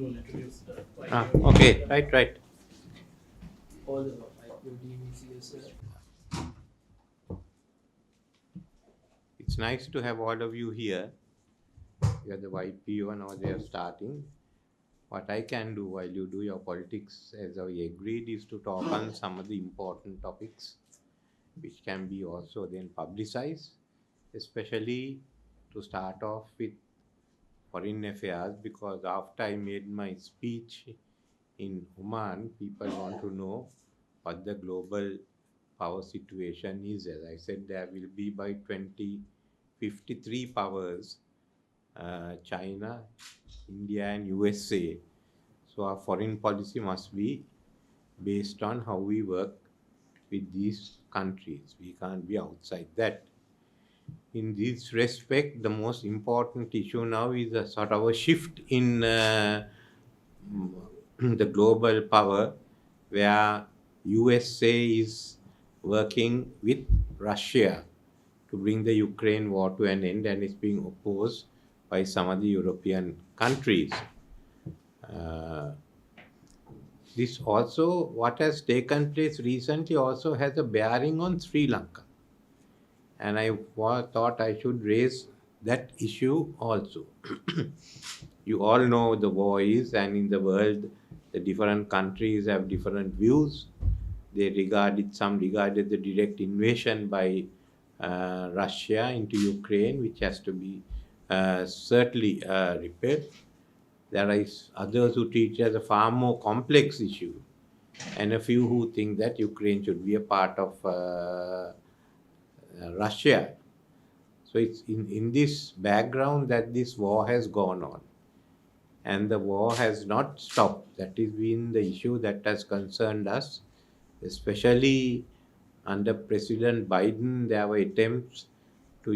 will introduce the Okay, right. all the DVCS. It's nice to have all of you here. You are the white PO now they are starting. What I can do while you do your politics, as I agreed, is to talk on some of the important topics which can be also then publicized, especially to start off with foreign affairs, because after I made my speech in Oman, people want to know what the global power situation is. As I said, there will be by 2053 powers, China, India and USA. So our foreign policy must be based on how we work with these countries. We can't be outside that. In this respect, the most important issue now is a sort of a shift in the global power, where USA is working with Russia to bring the Ukraine war to an end, and it's being opposed by some of the European countries. This also, what has taken place recently, also has a bearing on Sri Lanka. And I thought I should raise that issue also. You all know the war is, and in the world, the different countries have different views. Some regarded the direct invasion by Russia into Ukraine, which has to be certainly repaired. There are others who treat it as a far more complex issue, and a few who think that Ukraine should be a part of Russia. So it's in this background that this war has gone on. And the war has not stopped. That has been the issue that has concerned us, especially under President Biden. There were attempts to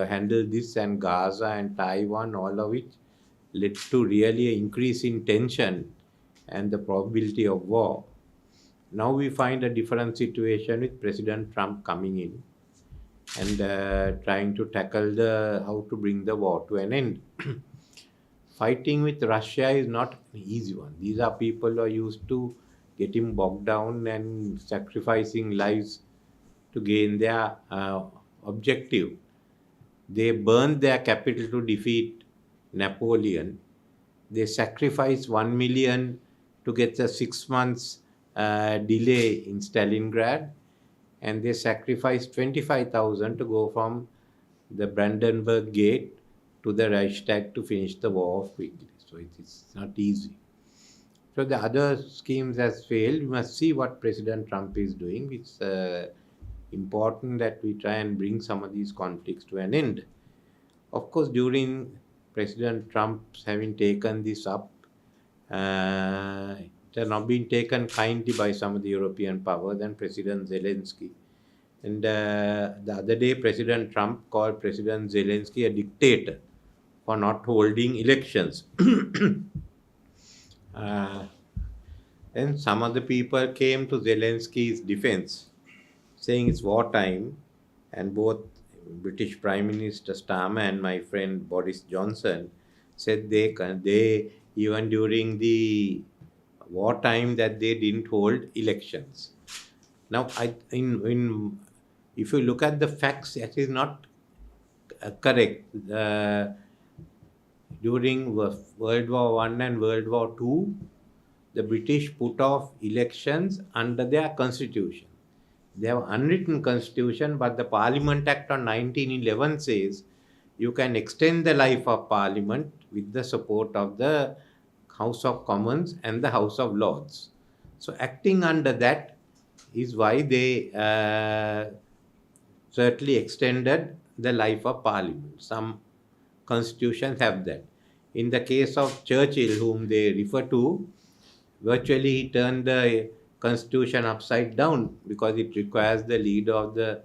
handle this, and Gaza and Taiwan, all of it led to really an increase in tension and the probability of war. Now we find a different situation with President Trump coming in and trying to tackle how to bring the war to an end. Fighting with Russia is not an easy one. These are people who are used to getting bogged down and sacrificing lives to gain their objective. They burned their capital to defeat Napoleon. They sacrificed 1 million to get a 6 months delay in Stalingrad, and they sacrificed 25,000 to go from the Brandenburg Gate to the Reichstag to finish the war off quickly. So it is not easy. So the other schemes has failed. We must see what President Trump is doing. It's important that we try and bring some of these conflicts to an end. Of course, during President Trump's having taken this up, it has not been taken kindly by some of the European powers and President Zelensky. And the other day, President Trump called President Zelensky a dictator for not holding elections. And some of the people came to Zelensky's defense, saying it's wartime, and both British Prime Minister Starmer and my friend Boris Johnson said they even during the wartime that they didn't hold elections. Now, if you look at the facts, that is not correct. During World War I and World War II, the British put off elections under their constitution. They have unwritten constitution, but the Parliament Act on 1911 says you can extend the life of Parliament with the support of the House of Commons and the House of Lords. So acting under that is why they certainly extended the life of Parliament. Some constitutions have that. In the case of Churchill, whom they refer to, virtually he turned the constitution upside down because it requires the leader of the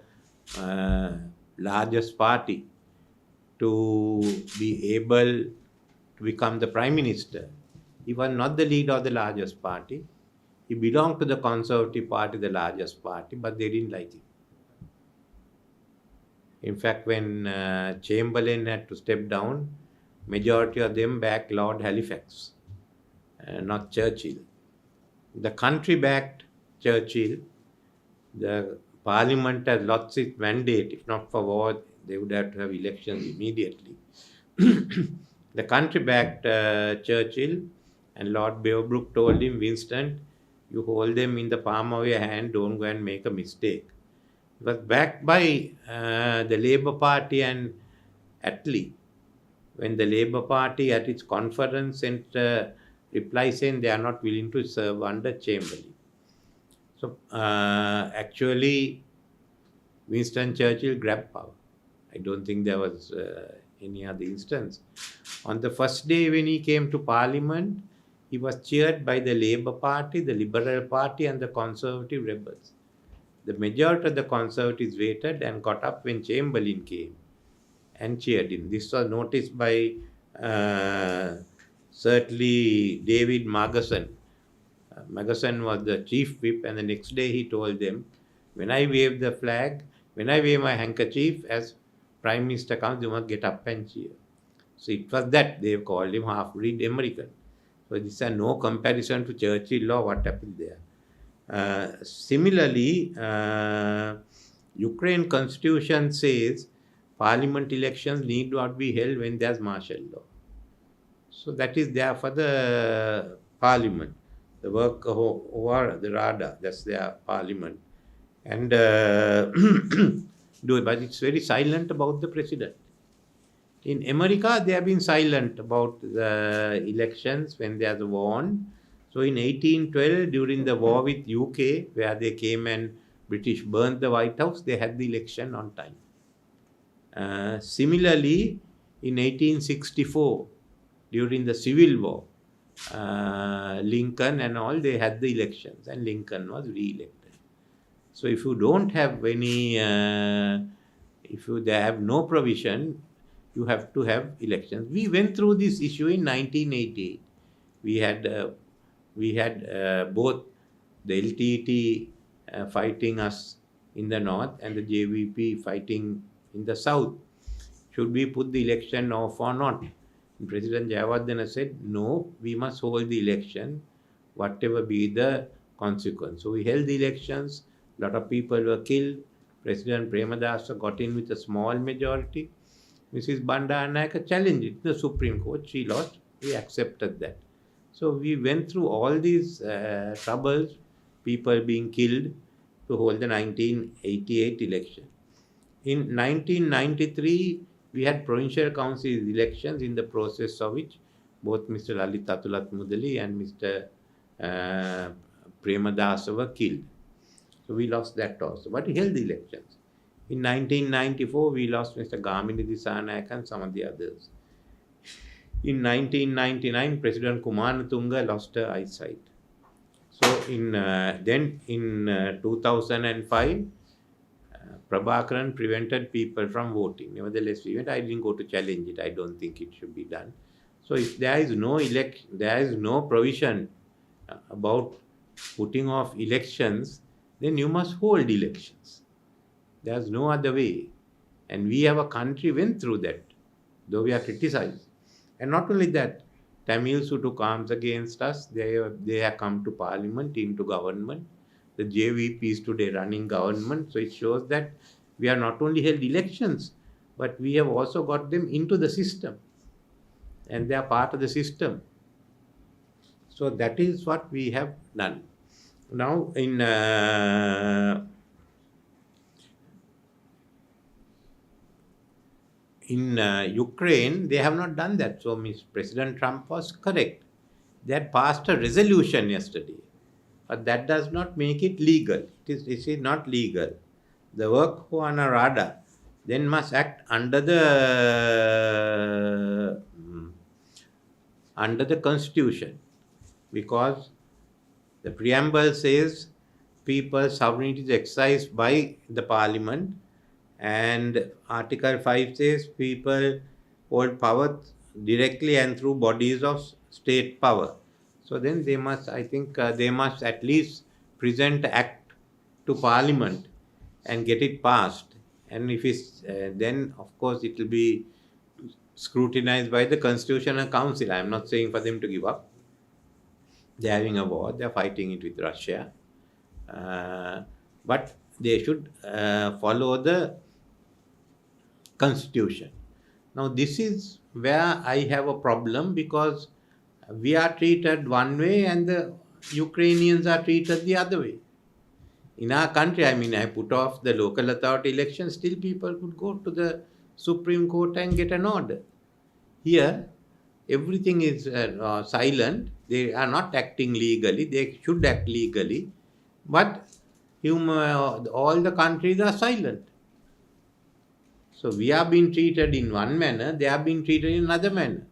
largest party to be able to become the prime minister. He was not the leader of the largest party. He belonged to the Conservative Party, the largest party, but they didn't like it. In fact, when Chamberlain had to step down, majority of them backed Lord Halifax, not Churchill. The country backed Churchill. The parliament has lost its mandate. If not for war, they would have to have elections immediately. The country backed Churchill, and Lord Beaverbrook told him, Winston, you hold them in the palm of your hand, don't go and make a mistake. It was backed by the Labour Party and Attlee. When the Labour Party at its conference sent a reply saying they are not willing to serve under Chamberlain. So actually, Winston Churchill grabbed power. I don't think there was any other instance. On the first day when he came to Parliament, he was cheered by the Labour Party, the Liberal Party and the Conservative rebels. The majority of the Conservatives waited and got up when Chamberlain came and cheered him. This was noticed by certainly David Magason. Magason was the chief whip, and the next day he told them, when I wave the flag, when I wave my handkerchief, as Prime Minister comes, you must get up and cheer. So it was that they called him half-breed American. So this is no comparison to Churchill or what happened there. Similarly, Ukraine constitution says parliament elections need not be held when there's martial law. So that is there for the parliament. The work over the Rada, that's their parliament. And do it, but it's very silent about the president. In America, they have been silent about the elections when there's a war on. So in 1812, during the war with UK, where they came and British burned the White House, they had the election on time. Similarly, in 1864, during the Civil War, Lincoln and all, they had the elections and Lincoln was re-elected. So if you don't have any, they have no provision, you have to have elections. We went through this issue in 1988. We had both the LTT fighting us in the north and the JVP fighting in the south. Should we put the election off or not? President Jayawardena said, no, we must hold the election, whatever be the consequence. So we held the elections. A lot of people were killed. President Premadasa got in with a small majority. Mrs. Bandaranaike challenged it. The Supreme Court, she lost. We accepted that. So we went through all these troubles, people being killed, to hold the 1988 election. In 1993, we had provincial council elections, in the process of which both Mr. Lalit Atulat Mudali and Mr. Premadasa were killed. So we lost that also. But we held the elections. In 1994, we lost Mr. Gamini Disanayak and some of the others. In 1999, President Kumanatunga lost her eyesight. So then in 2005, Prabhakaran prevented people from voting. Nevertheless, I didn't go to challenge it. I don't think it should be done. So if there is no election, there is no provision about putting off elections, then you must hold elections. There's no other way. And we have a country went through that, though we are criticized. And not only that, Tamils who took arms against us, they have come to parliament, into government. The JVP is today running government. So it shows that we are not only held elections, but we have also got them into the system. And they are part of the system. So that is what we have done. Now in Ukraine, they have not done that. So President Trump was correct. They had passed a resolution yesterday. But that does not make it legal. It is not legal. The work on a Rada then must act under the Constitution, because the preamble says people's sovereignty is exercised by the Parliament, and Article 5 says people hold power directly and through bodies of state power. So then they must, I think, they must at least present act to Parliament and get it passed. And if it's, then of course it will be scrutinized by the Constitutional Council. I am not saying for them to give up. They are having a war, they are fighting it with Russia. But they should follow the Constitution. Now, this is where I have a problem, because we are treated one way and the Ukrainians are treated the other way. In our country, I mean, I put off the local authority elections, still people could go to the Supreme Court and get an order. Here, everything is silent. They are not acting legally. They should act legally. But all the countries are silent. So we are being treated in one manner, they are being treated in another manner.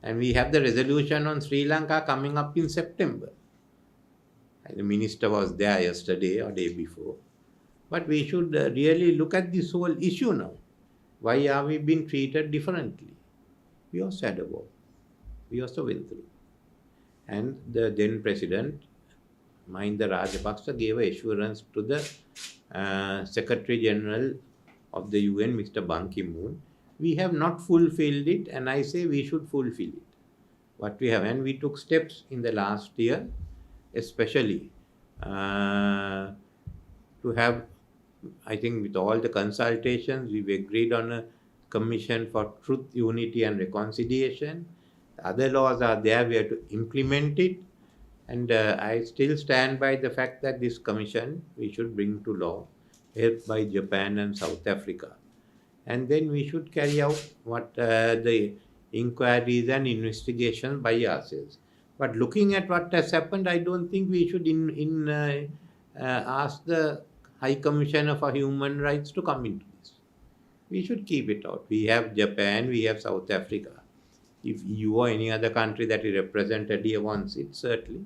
And we have the resolution on Sri Lanka coming up in September. And the minister was there yesterday or day before. But we should really look at this whole issue now. Why are we being treated differently? We also had a war. We also went through. And the then president, Mahinda Rajapaksa, gave assurance to the Secretary General of the UN, Mr. Ban Ki-moon. We have not fulfilled it, and I say we should fulfill it. What we have, and we took steps in the last year, especially to have, I think with all the consultations, we've agreed on a commission for truth, unity and reconciliation. The other laws are there, we have to implement it. And I still stand by the fact that this commission, we should bring to law, helped by Japan and South Africa. And then we should carry out what the inquiries and investigations by ourselves. But looking at what has happened, I don't think we should ask the High Commissioner for Human Rights to come into this. We should keep it out. We have Japan, we have South Africa. If you or any other country that is represented here wants it, certainly.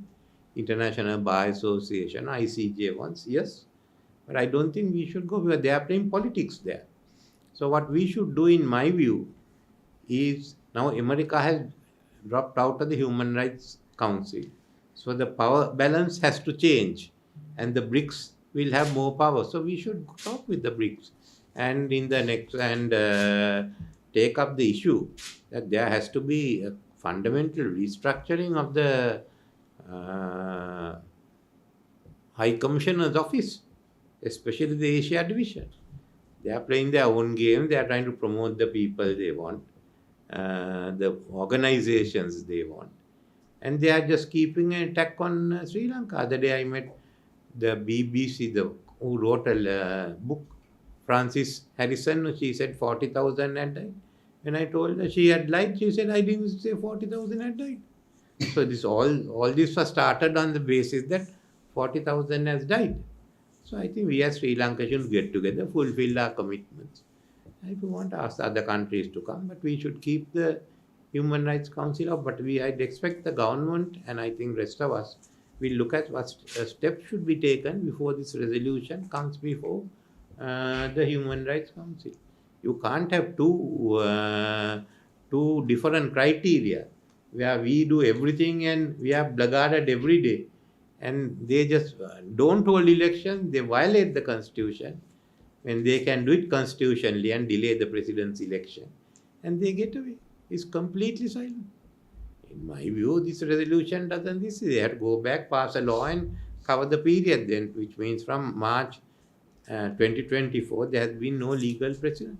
International Bar Association, ICJ wants, yes. But I don't think we should go, because they are playing politics there. So what we should do, in my view, is now America has dropped out of the Human Rights Council. So the power balance has to change, and the BRICS will have more power. So we should talk with the BRICS and in the next take up the issue that there has to be a fundamental restructuring of the High Commissioner's office, especially the Asia division. They are playing their own game. They are trying to promote the people they want, the organizations they want. And they are just keeping an attack on Sri Lanka. The other day I met the BBC, who wrote a book, Francis Harrison. She said 40,000 had died. When I told her she had lied, she said, I didn't say 40,000 had died. So this all this was started on the basis that 40,000 has died. So I think we as Sri Lanka should get together, fulfill our commitments. If we want to ask other countries to come, but we should keep the Human Rights Council up. But I'd expect the government, and I think rest of us, will look at what steps should be taken before this resolution comes before the Human Rights Council. You can't have two different criteria where we do everything and we are blackguarded every day. And they just don't hold elections, they violate the Constitution when they can do it constitutionally and delay the president's election. And they get away. It's completely silent. In my view, this resolution doesn't this. They have to go back, pass a law and cover the period then, which means from March 2024, there has been no legal president.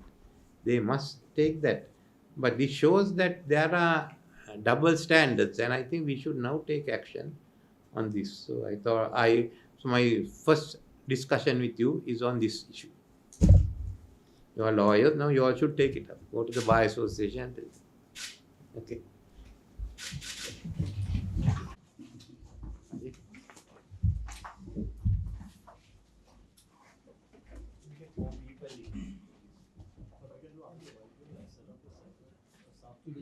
They must take that. But this shows that there are double standards, and I think we should now take action on this. So I thought so my first discussion with you is on this issue. You are lawyers, now you all should take it up. Go to the Bar Association and tell them. Okay. After the